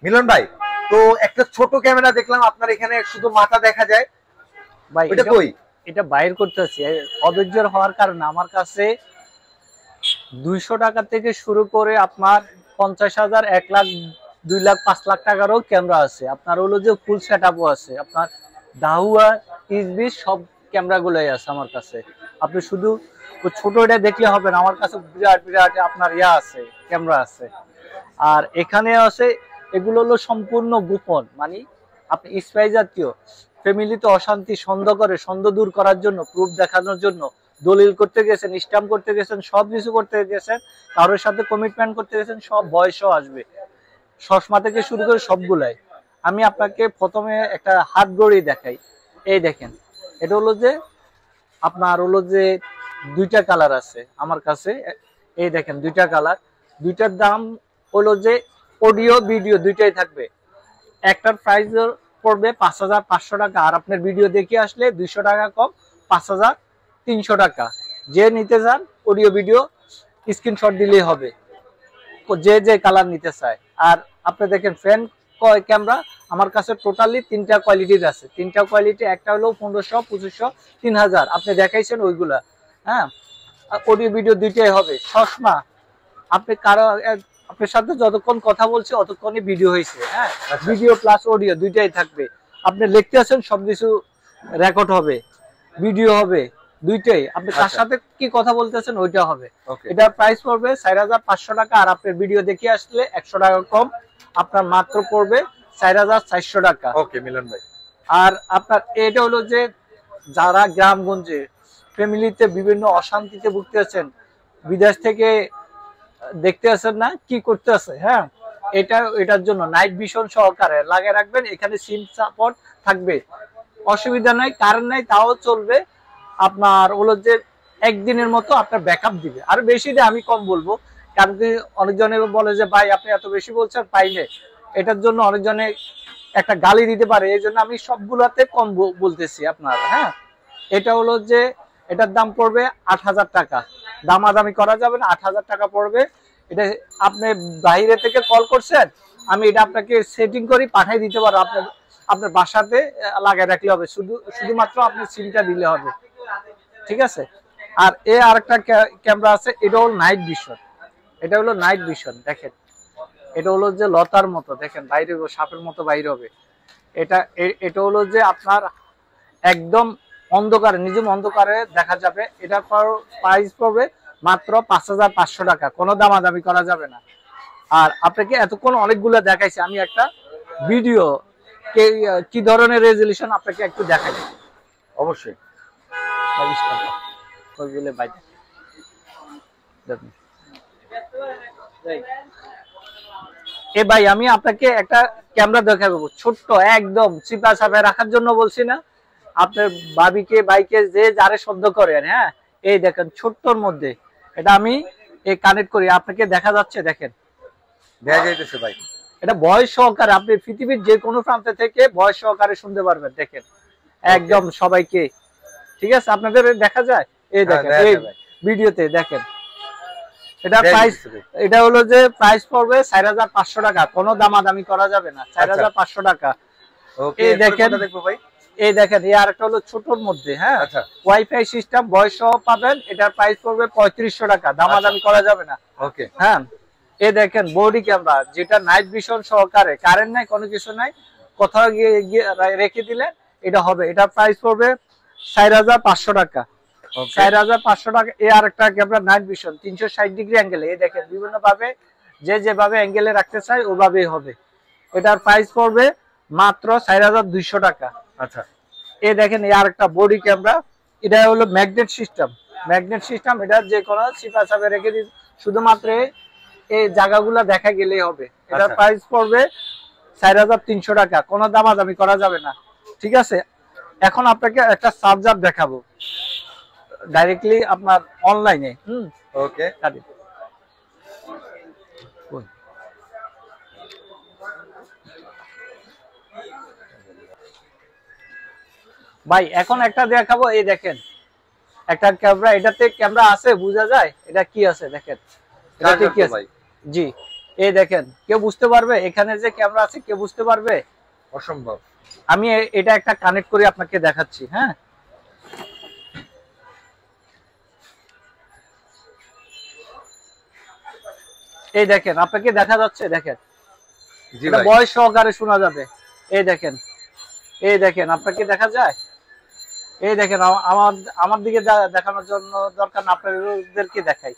মিলন ভাই, তো একটা ছোট ক্যামেরা দেখলাম আপনার এখানে, শুধু মাথা দেখা যায় ভাই। এটা কই? এটা বাইর করতেছি, অধৈর্য হওয়ার কারণে আমার কাছে 200 টাকা থেকে শুরু করে আপনার 50,000, 1 লাখ, 2 লাখ, 5 লাখ টাকারও ক্যামেরা আছে। আপনার হলো যে ফুল সেটআপও আছে, আপনার দাহুয়া, টিসবি সব ক্যামেরাগুলোই আছে আমার কাছে। আপনি শুধু ছোট এটা দেখলে হবে না, আমার কাছে বিরাট বিরাট আপনার আছে, ক্যামেরা আছে। আর এখানে আছে, এগুলো হলো সম্পূর্ণ গোপন, মানে আপনি স্পাই জাতীয় ফ্যামিলিতে অশান্তি সন্দেহ দূর করার জন্য, প্রুফ দেখানোর জন্য, দলিল করতে গেছেন, স্ট্যাম্প করতে গেছেন, সবকিছু করতে গেছেন, কারোর সাথে কমিটমেন্ট করতে গেছেন, সব বয়সও আসবে, চশমা থেকে শুরু করে সবগুলাই। আমি আপনাকে প্রথমে একটা হাত ঘড়ি দেখাই। এই দেখেন, এটা হলো যে আপনার হলো যে 2টা কালার আছে আমার কাছে। এই দেখেন 2টা কালার, 2টার দাম হলো যে অডিও ভিডিও 2টাই থাকবে। একটার প্রাইস পড়বে 5,500 টাকা, আর আপনার ভিডিও দেখে আসলে 200 টাকা কম, 5,300 টাকা। যে নিতে চান অডিও ভিডিও স্ক্রিনশট দিলেই হবে, যে যে কালার নিতে চায়। আর আপনি দেখেন ফ্রন্ট ক্যামেরা আমার কাছে টোটালি 3টা কোয়ালিটির আছে, 3টা কোয়ালিটি। একটা হলো 1500, 2500, 3000 আপনি দেখাইছেন ওইগুলা। হ্যাঁ, অডিও ভিডিও 2টাই হবে। চশমা আপনি কারো আপনার সাথে যতক্ষণ কথা বলছি অতক্ষণই ভিডিও হয়েছে। হ্যাঁ, ভিডিও প্লাস অডিও 2টাই থাকবে। আপনি লিখতে আছেন সবকিছু রেকর্ড হবে, ভিডিও হবে, 2টাই। আপনি তার সাথে কি কথা বলতেছেন ওইটা হবে। এটার প্রাইস পড়বে 4,500 টাকা, আর আপনার ভিডিও দেখে আসলে 100 টাকা কম, আপনার মাত্র পড়বে 4,400 টাকা। ওকে মিলন ভাই। আর আপনার এটা হলো যে যারা গ্রামগঞ্জে ফ্যামিলিতে বিভিন্ন অশান্তিতে ভুগতেছেন, বিদেশ থেকে দেখতে আছেন না কি করতে আছে। হ্যাঁ, এটার জন্য নাইট ভিশন সহকারে লাগিয়ে রাখবেন। এখানে সিম সাপোর্ট থাকবে, অসুবিধা নাই। কারেন্ট নাই তাও চলবে। আপনার হলো যে একদিনের মতো আপনার ব্যাকআপ দিবে। আর বেশি দিয়ে আমি কম বলবো, কারণ কি অনেকজনে বলে যে ভাই আপনি এত বেশি বলছেন পাইলে, এটার জন্য অনেকজনে একটা গালি দিতে পারে, এই জন্য আমি সবগুলাতে কম বলতেছি আপনার। হ্যাঁ, এটা হলো যে এটার দাম পড়বে 8,000 টাকা, দামাদামি করা যাবে না, 8,000 টাকা পড়বে। এটা আপনি বাইরে থেকে কল করছেন, আমি এটা আপনাকে সেটিং করি পাঠিয়ে দিতে পারবো, আপনার বাসাতে লাগিয়ে রাখলে হবে, শুধুমাত্র আপনি সিমটা দিলে হবে। ঠিক আছে। আর আরেকটা ক্যামেরা আছে, এটা হলো নাইট ভিশন। এটা হলো নাইট ভিশন, দেখেন এটা হলো যে লতার মতো, দেখেন বাইরে সাপের মতো বাইরে হবে। এটা হলো যে আপনার একদম অন্ধকারে, নিজম অন্ধকারে দেখা যাবে। এটা প্রাইস পড়বে মাত্র 5,500 টাকা, কোনো দামাদামি করা যাবে না। আর আপনাকে এতক্ষণ অনেকগুলো দেখাইছি, আমি একটা ভিডিও কি ধরনের রেজলিউশন আপনাকে একটু দেখাই। অবশ্যই। 22 টাকা ওইগুলো বাইরে দেখুন। এ ভাই আমি আপনাকে একটা ক্যামেরা দেখাবো, ছোট্ট একদম চিপা চাপায় রাখার জন্য বলছি না, আপনার ভাবিকে বাইকে যে যারে শব্দ করেন। হ্যাঁ, এই দেখেন ছোট্টর মধ্যে এটা আমি কানেক্ট করি, আপনাকে দেখা যাচ্ছে, দেখেন দেখা যাইতেছে ভাই। এটা ভয়েস সহকারে আপনি পৃথিবীর যে কোনো প্রান্ত থেকে ভয়েস সহকারে শুনতে পারবেন। দেখেন একদম সবাইকে, ঠিক আছে, আপনাদের দেখা যায়। এই দেখেন এই ভিডিওতে দেখেন। এটা প্রাইস, এটা হলো যে প্রাইস পড়বে 4,500 টাকা, কোনো দামাদামি করা যাবে না, 4,500 টাকা। এই দেখেন, দেখবো ভাই। এই দেখেন এই আরেকটা হলো ছোটর মধ্যে। হ্যাঁ, ওয়াইফাই সিস্টেম ভয়েস সহ পাবেন। এটার প্রাইস পড়বে 3,500 টাকা, দামাদামি করা যাবে না। ওকে। হ্যাঁ, এই দেখেন বডি ক্যামেরা, যেটা নাইট ভিশন সহকারে, কারেন্ট নাই, কোনো কিছু নাই, কোথাও গিয়ে রেখে দিলে এটা হবে। এটা প্রাইস পড়বে 4,500 টাকা, 4,500 টাকা। এই আরেকটা ক্যামেরা নাইট ভিশন 360 ডিগ্রি অ্যাঙ্গেলে, এই দেখেন বিভিন্ন ভাবে যেভাবে অ্যাঙ্গেলে রাখতে চাই ওভাবেই হবে। এটার প্রাইস পড়বে মাত্র 4,200 টাকা। আচ্ছা, এই দেখেন এই আরেকটা বডি ক্যামেরা, এটা হলো ম্যাগনেট সিস্টেম। ম্যাগনেট সিস্টেম, এটা যে কোনো চিপা চাপে রেখে দিন, শুধুমাত্র এই জায়গাগুলো দেখা গেলেই হবে। এটার প্রাইস পড়বে 4,300 টাকা, কোনো দামাদামি করা যাবে না। ঠিক আছে, এখন আপনাকে একটা চার্জার দেখাবো ডাইরেক্টলি আপনার অনলাইনে। ওকে। ভাই এখন একটা দেখাবো, এই দেখেন একটা ক্যামেরা, এটাতে ক্যামেরা আছে বোঝা যায় এটা কি আছে, দেখেন এটাতে কি আছে। জি, এই দেখেন, কেউ বুঝতে পারবে এখানে যে ক্যামেরা আছে? কেউ বুঝতে পারবে? অসম্ভব। আমি এটা একটা কানেক্ট করে আপনাকে দেখাচ্ছি। হ্যাঁ, এই দেখেন, আপনাকে দেখা যাচ্ছে? দেখেন, এটা ভয়েস সহকারে শোনা যাবে। এই দেখেন, এই দেখেন, আপনাকে দেখা যায়? এই দেখেন, আমার দিকে দেখানোর জন্য দরকার না, আপনাদেরকে দেখাই।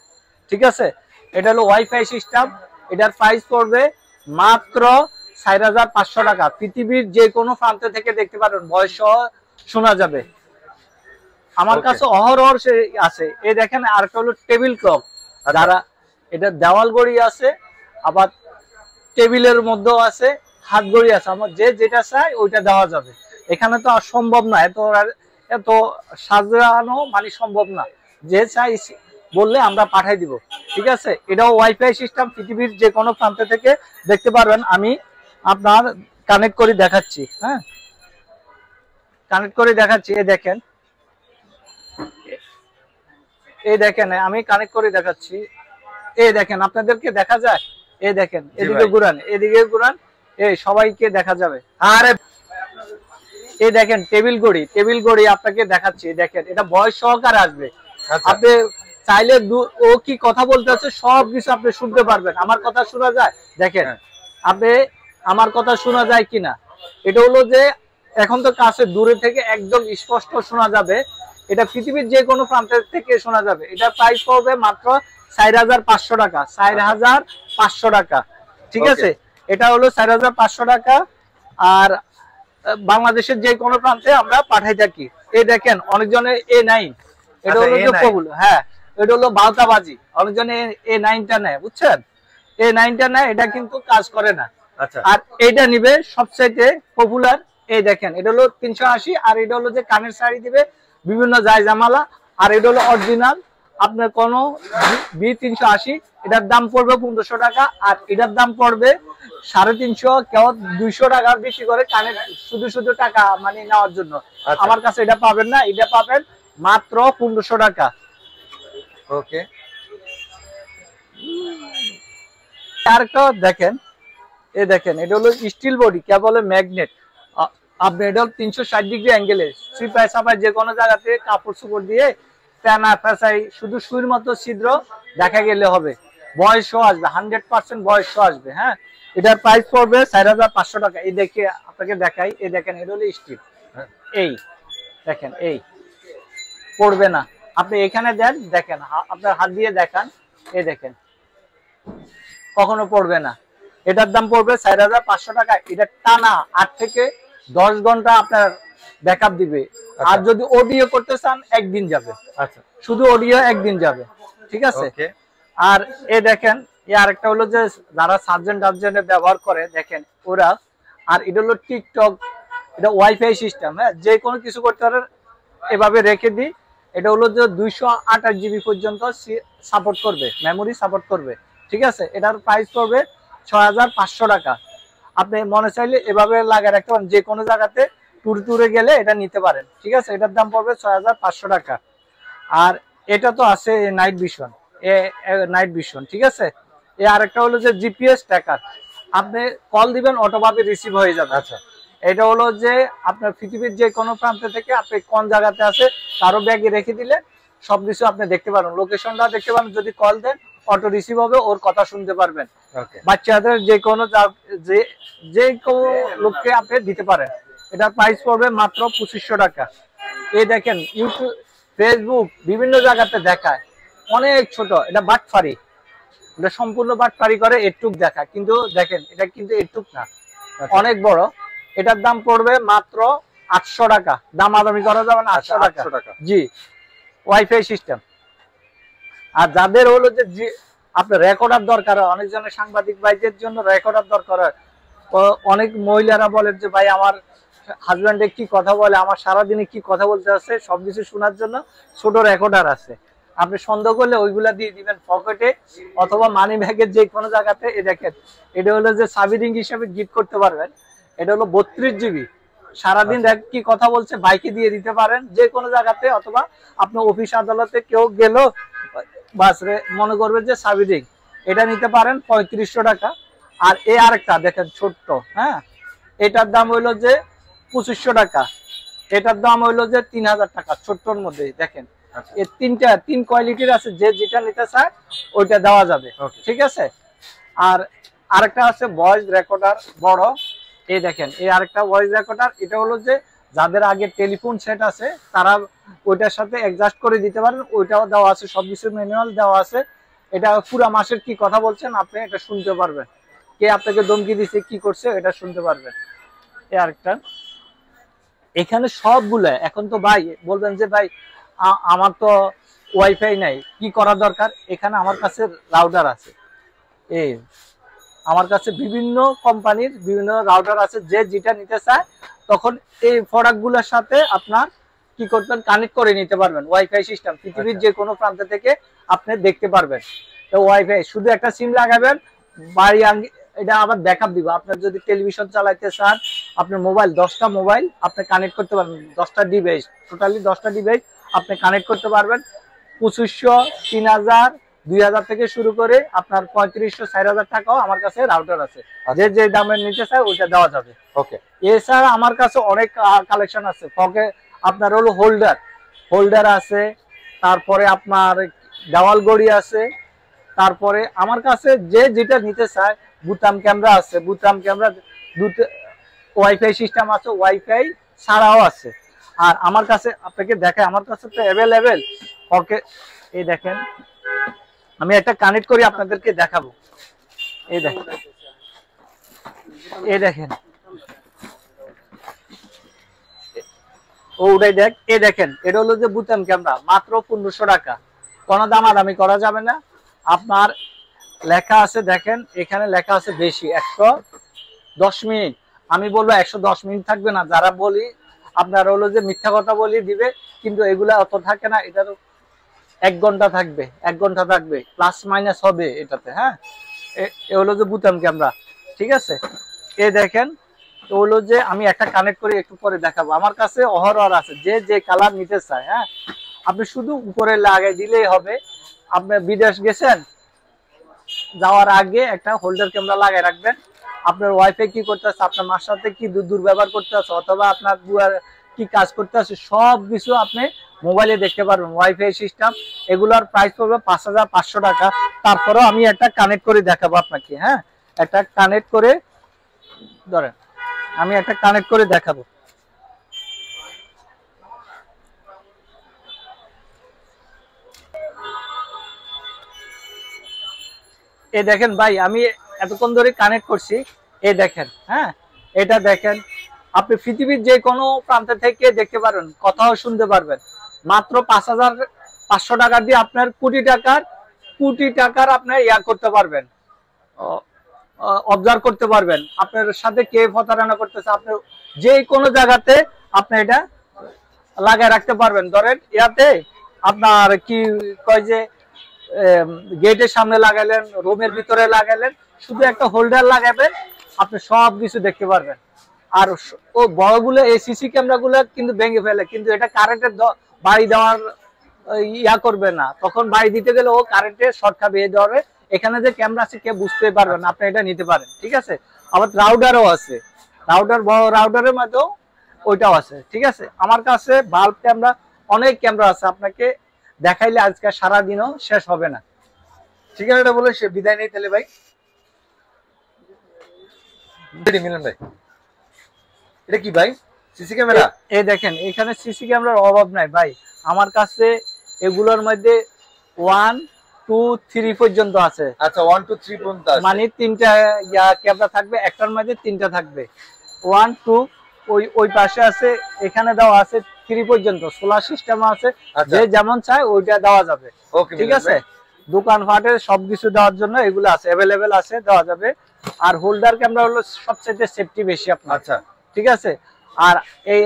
ঠিক আছে, এটা হলো ওয়াইফাই সিস্টেম। এটার প্রাইস পড়বে মাত্র 4500 টাকা। পৃথিবীর যে কোনো প্রান্ত থেকে দেখতে পারবেন, ভয়েস সহ শোনা যাবে। আমার কাছে অহরহ আছে। এই দেখেন, আরেকটা হলো টেবিল ক্লক। যারা এটা দেওয়াল ঘড়ি আছে, আবার টেবিলের মধ্যেও আছে, হাত ঘড়ি আছে। আমার যে যেটা চাই ওইটা দেওয়া যাবে। এখানে তো আর সম্ভব না, এত সাজানো মানে সম্ভব না। যে চাই বললে আমরা পাঠাই দিব। ঠিক আছে, এটাও ওয়াইফাই সিস্টেম, পৃথিবীর যে কোনো প্রান্ত থেকে দেখতে পারবেন। আমি আপনার কানেক্ট করে দেখাচ্ছি। হ্যাঁ, কানেক্ট করে দেখাচ্ছি। এই দেখেন, এই দেখেন, আমি কানেক্ট করে দেখাচ্ছি। এই দেখেন, আপনাদেরকে দেখা যায়? এই দেখেন, এদিকে ঘুরান, এদিকে ঘুরান, এই সবাইকে দেখা যাবে। আরে এই দেখেন, টেবিল ঘড়ি আপনাকে দেখাচ্ছি। দেখেন, এটা ভয়েস সহকারে আসবে। আপনি চাইলে ও কি কথা বলতে আছে সবকিছু আপনি শুনতে পারবেন। আমার কথা শোনা যায়? দেখেন, আপনি আমার কথা শোনা যায় কিনা। এটা হলো যে এখন তো কাছে, দূরে থেকে একদম স্পষ্ট শোনা যাবে। এটা পৃথিবীর যে কোনো প্রান্তের থেকে শোনা যাবে। এটা প্রাইস পড়বে মাত্র 4500 টাকা। 4500 টাকা। ঠিক আছে, এটা হলো 4500 টাকা। আর বাংলাদেশের যে কোনো প্রান্তে আমরা পাঠাই থাকি। এই দেখেন, অনেকজনের A9, এটা হলো যে কবুল। হ্যাঁ, এটা হলো বালতাবাজি। অনেকজনে A9টা নেয়, বুঝছেন? A9টা নেয়, এটা কিন্তু কাজ করে না। আর এইটা নিবে সবচেয়ে পপুলার। এই দেখেন, এটা হলো 380। আর এটা হলো যে কানের শাড়ি দিবে, বিভিন্ন জায়জামালা। আর এটা হলো অরিজিনাল আপনার কোনো B380। এটার দাম পড়বে 1500 টাকা। আর এটার দাম পড়বে 350, কেউ 200 টাকা বেশি করে কানের শুধু টাকা মানে নেওয়ার জন্য। আমার কাছে এটা পাবেন না, এটা পাবেন মাত্র 1500 টাকা। ওকে, আরেকটা দেখেন, এই দেখেন, এটা হলো স্টিল বডি, কেবল ম্যাগনেট। আপনি এটা 360 ডিগ্রি অ্যাঙ্গেলে সিপাই সাপাই যে কোনো জায়গাতে কাপড় চোপড় দিয়ে টানা ফেসাই শুধু সুইর মতো ছিদ্র দেখা গেলে হবে। বয়সও আসবে, 100% বয়সও আসবে। হ্যাঁ, এটার প্রাইস পড়বে 4500 টাকা। এই দেখে আপনাকে দেখাই। এই দেখেন, এটা হলো স্টিল। এই দেখেন, এই পড়বে না। আপনি এখানে দেন, দেখেন, আপনার হাত দিয়ে দেখান। এই দেখেন, কখনো পড়বে না। এটার দাম পড়বে 4500 টাকা। এটা টানা 8 থেকে 10 ঘন্টা আপনার ব্যাকআপ দিবে। আর যদি অডিও করতে চান, একদিন যাবে। আচ্ছা, শুধু অডিও একদিন যাবে। ঠিক আছে। আর এই দেখেন, আরেকটা হলো যে যারা সার্জেন্ট ব্যবহার করে, দেখেন ওরা। আর এটা হলো টিকটক, এটা ওয়াইফাই সিস্টেম। হ্যাঁ, যে কোনো কিছু করতে পারে, এভাবে রেখে দিই। এটা হলো যে 228 জিবি পর্যন্ত সাপোর্ট করবে, মেমোরি সাপোর্ট করবে। ঠিক আছে, এটার প্রাইস পড়বে 6500 টাকা। আপনি মনে চাইলে এভাবে লাগায় রাখতে পারেন, যে কোনো জায়গাতে ট্যুরে গেলে এটা নিতে পারেন। ঠিক আছে, এটার দাম পড়বে 6500 টাকা। আর এটা তো আছে নাইট ভিশন। ঠিক আছে, আরেকটা হলো যে জিপিএস ট্র্যাকার। আপনি কল দিবেন, অটোভাবে রিসিভ হয়ে যাবে। আচ্ছা, এটা হলো যে আপনার পৃথিবীর যে কোনো প্রান্ত থেকে আপনি কোন জায়গাতে আছে তারও ব্যাগে রেখে দিলে সবকিছু আপনি দেখতে পারেন, লোকেশনটা দেখতে পারেন। যদি কল দেন, অটো রিসিভ হবে, ওর কথা শুনতে পারবেন। বাচ্চাদের যে কোনো লোককে আপনি দিতে পারেন। এটার প্রাইস পড়বে মাত্র 2500 টাকা। এই দেখেন, ইউটিউব, ফেসবুক, বিভিন্ন জায়গাতে দেখায় অনেক ছোট। এটা বাটফারি, এটা সম্পূর্ণ বাটফারি করে, এটুক দেখায়। কিন্তু দেখেন, এটা কিন্তু এটুক না, অনেক বড়। এটার দাম পড়বে মাত্র 800 টাকা। দামাদামি করা যাবে না, 800 টাকা। জি, ওয়াইফাই সিস্টেম। আর যাদের হলো যে আপনার রেকর্ডার দরকার হয়, অনেকজনের সাংবাদিক ভাইদের জন্য রেকর্ডার দরকার হয়। অনেক মহিলারা বলে যে ভাই, আমার হাজবেন্ডে কি কথা বলে, আমার সারাদিনে কি কথা বলতে আছে, সবকিছু শোনার জন্য ছোট রেকর্ডার আছে। আপনি সন্দেহ করলে ওইগুলা দিয়ে দিবেন পকেটে অথবা মানি ব্যাগের যে কোনো জায়গাতে। এ দেখেন, এটা হলো যে সাবি রিং হিসেবে গিফট করতে পারবেন। এটা হলো 32 জিবি। সারাদিন কি কথা বলছে বাইকে দিয়ে দিতে পারেন যে কোনো জায়গাতে, অথবা আপনার অফিস আদালতে কেউ গেল, বাস মনে করবে যে সাবি রিং। এটা নিতে পারেন 3500 টাকা। আর এই আরেকটা দেখেন ছোট্ট, হ্যাঁ, এটার দাম হইলো যে 2500 টাকা, এটার দাম হইলো যে 3000 টাকা। ছোট্টর মধ্যে দেখেন এই তিন কোয়ালিটির আছে, যে যেটা নিতে চায় ওইটা দেওয়া যাবে, ঠিক আছে। আর আরেকটা আছে ভয়েস রেকর্ডার বড়, এই দেখেন এই আরেকটা ভয়েস রেকর্ডার, এটা হলো যে যাদের আগে টেলিফোন সেট আছে তারা ওইটার সাথে অ্যাডজাস্ট করে দিতে পারেন, ওইটাও দেওয়া আছে, সবকিছু ম্যানুয়াল দেওয়া আছে। এটা পুরা মাসের কি কথা বলছেন আপনি এটা শুনতে পারবেন, কে আপনাকে ধমকি দিচ্ছে কি করছে এটা শুনতে পারবেন। এই আরেকটা, এখানে সবগুলো এখন তো ভাই বলবেন যে ভাই আমার তো ওয়াইফাই নাই, কি করা দরকার? এখানে আমার কাছে রাউটার আছে, এই আমার কাছে বিভিন্ন কোম্পানির বিভিন্ন রাউটার আছে, যে যেটা নিতে চায় তখন এই প্রোডাক্টগুলোর সাথে আপনার কি করবেন, কানেক্ট করে নিতে পারবেন ওয়াইফাই সিস্টেম, পৃথিবীর যে কোনো প্রান্ত থেকে আপনি দেখতে পারবেন। তো ওয়াইফাই শুধু একটা সিম লাগাবেন, বাড়ি এটা আবার ব্যাকআপ দিব। আপনার যদি টেলিভিশন চালাইতে চান, আপনার মোবাইল 10টা মোবাইল আপনি কানেক্ট করতে পারবেন, 10টা ডিভাইস, টোটালি 10টা ডিভাইস আপনি কানেক্ট করতে পারবেন। 2500, 3000, 2000 থেকে শুরু করে আপনার 3500, 4000 টাকাও আমার কাছে রাউটার আছে, যে যে দামের নিতে চায় ওইটা দেওয়া যাবে। ওকে, এছাড়া আমার কাছে অনেক কালেকশন আছে। ফকে আপনার হলো হোল্ডার আছে, তারপরে আপনার দেওয়াল গড়ি আছে, তারপরে আমার কাছে যে যেটা নিতে চায়, বুতাম ক্যামেরা আছে, বুতাম ক্যামেরা দুটো, ওয়াইফাই সিস্টেম আছে, ওয়াইফাই ছাড়াও আছে। আর আমার কাছে আপনাকে দেখায়, আমার কাছে তো অ্যাভেলেবেল। ওকে, এই দেখেন আমি একটা কানেক্ট করি আপনাদেরকে দেখাবো। এই দেখেন, এই দেখেন, ওটাই দেখ, এই দেখেন এটা হলো যে বুতাম ক্যামেরা, মাত্র 1500 টাকা, কোনো দামাদামি করা যাবে না। আপনার লেখা আছে দেখেন, এখানে লেখা আছে বেশি 110 মিনিট, আমি বলবো 110 মিনিট থাকবে না। যারা বলি আপনার হলো যে মিথ্যা কথা বলি দিবে, কিন্তু এগুলা অত থাকে না, এটা 1 ঘন্টা থাকবে, 1 ঘন্টা থাকবে, প্লাস মাইনাস হবে এটাতে। হ্যাঁ, এ হলো যে বুতাম ক্যামেরা, ঠিক আছে। এই দেখেন হলো যে আমি একটা কানেক্ট করে একটু পরে দেখাবো। আমার কাছে অহরহ আছে, যে যে কালার নিতে চায়, হ্যাঁ, আপনি শুধু উপরে লাগাই দিলেই হবে। আপনি বিদেশ গেছেন, যাওয়ার আগে একটা হোল্ডার ক্যামেরা লাগাই রাখবেন। আপনার ওয়াইফাই কি করতেছে, আপনার মার সাথে কি দুর্ব্যবহার করতেছে, অথবা আপনার বুয়ার কি কাজ করতে আছে, সব কিছু আপনি মোবাইলে দেখতে পারবেন। ওয়াইফাই সিস্টেম, এগুলোর প্রাইস পড়বে 5500 টাকা। তারপরেও আমি একটা কানেক্ট করে দেখাবো আপনাকে। হ্যাঁ, একটা কানেক্ট করে ধরেন, আমি একটা কানেক্ট করে দেখাবো। এই দেখেন ভাই, আমি এতক্ষণ ধরে কানেক্ট করছি, এই দেখেন, হ্যাঁ, এটা দেখেন, আপনি পৃথিবীর যে কোনো প্রান্ত থেকে দেখতে পারবেন, কথাও শুনতে পারবেন। মাত্র 5500 টাকা দিয়ে আপনার কোটি টাকার আপনার ইয়া করতে পারবেন, অবজার্ভ করতে পারবেন আপনার সাথে কে প্রতারণা করতেছে। আপনি যে কোনো জায়গাতে আপনি এটা লাগায় রাখতে পারবেন। ধরেন ইয়াতে আপনার কি কয় যে গেটের সামনে লাগাইলেন, রুমের ভিতরে লাগাইলেন, শুধু একটা হোল্ডার লাগাবেন, আপনি সব কিছু দেখতে পারবেন। আর ও বড়গুলো এই সিসি ক্যামেরা গুলো কিন্তু ভেঙে ফেলে, কিন্তু এটা কারেন্টের বাড়ি দেওয়ার ইয়া করবে না, তখন বাড়ি দিতে গেলে ও কারেন্টের শর্ট খাবে ধরবে। এখানে যে ক্যামেরা আছে কে বুঝতে পারবেন, আপনি এটা নিতে পারেন, ঠিক আছে। আবার রাউটারও আছে, রাউটার বড় রাউটারের মধ্যেও ওইটাও আছে, ঠিক আছে। আমার কাছে বাল্ব ক্যামেরা অনেক ক্যামেরা আছে, আপনাকে দেখাইলে আজকে সারাদিনও শেষ হবে না। ঠিকানাটা বলে সে বিদায় নেই তাহলে ভাই। মিলন ভাই, এটা কি ভাই? CC camera? এই দেখেন, এখানে সিসি ক্যামেরার অভাব নাই ভাই, আমার কাছে এগুলোর মধ্যে 1, 2, 3 পর্যন্ত আছে। আচ্ছা, 1, 2, 3 পর্যন্ত আছে, মানে 3টা ক্যামেরা থাকবে, একটার মধ্যে 3টা থাকবে। 1, 2 ওই পাশে আছে, এখানে দেওয়া আছে 3 পর্যন্ত, সোলার সিস্টেম আছে, যে যেমন চায় ওইটা দেওয়া যাবে, ঠিক আছে। দোকান ফাটে সবকিছু দেওয়ার জন্য এগুলো আছে, অ্যাভেলেবেল আছে, দেওয়া যাবে। আর হোল্ডার ক্যামেরা হলো সবচেয়ে সেফটি বেশি আপনার, আচ্ছা, ঠিক আছে। আর এই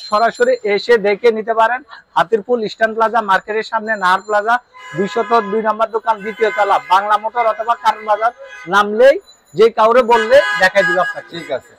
সরাসরি এসে দেখে নিতে পারেন, হাতিরপুল ইস্টার্ন প্লাজা মার্কেটের সামনে, নাহার প্লাজা 202 নম্বর দোকান, 2য় তলা, বাংলা মোটর অথবা কারণ বাজার নামলেই যে কাউরে বললে দেখাই দিবে আপনাকে, ঠিক আছে।